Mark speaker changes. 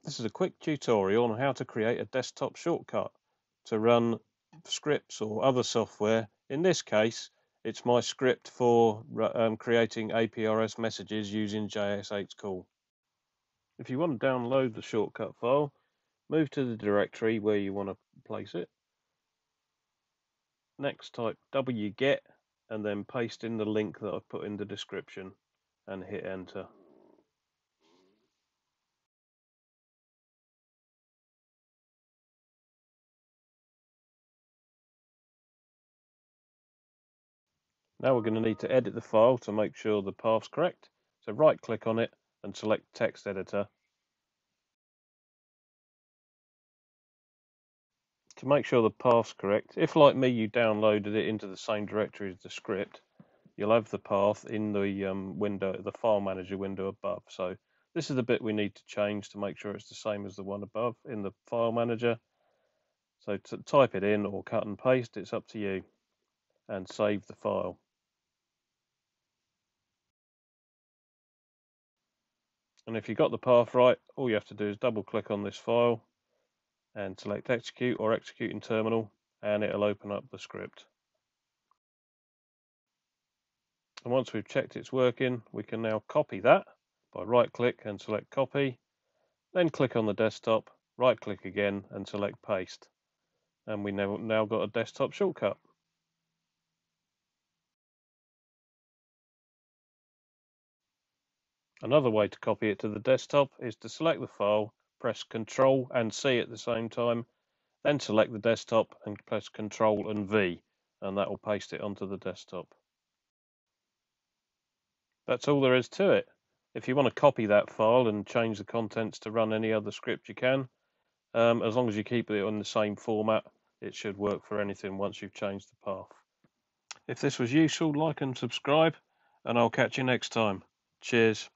Speaker 1: This is a quick tutorial on how to create a desktop shortcut to run scripts or other software. In this case, it's my script for creating APRS messages using JS8Call. If you want to download the shortcut file, move to the directory where you want to place it. Next, type wget and then paste in the link that I've put in the description and hit enter. Now we're going to need to edit the file to make sure the path's correct. So right click on it and select text editor. To make sure the path's correct, if like me you downloaded it into the same directory as the script, you'll have the path in the window, the file manager window above. So this is the bit we need to change to make sure it's the same as the one above in the file manager. So to type it in or cut and paste, it's up to you, and save the file. And if you've got the path right, all you have to do is double click on this file and select execute or execute in terminal, and it'll open up the script. And once we've checked it's working, we can now copy that by right click and select copy, then click on the desktop, right click again and select paste. And we now got a desktop shortcut. Another way to copy it to the desktop is to select the file, press Ctrl and C at the same time, then select the desktop and press Ctrl and V, and that will paste it onto the desktop. That's all there is to it. If you want to copy that file and change the contents to run any other script, you can. As long as you keep it on the same format, it should work for anything once you've changed the path. If this was useful, like and subscribe, and I'll catch you next time. Cheers.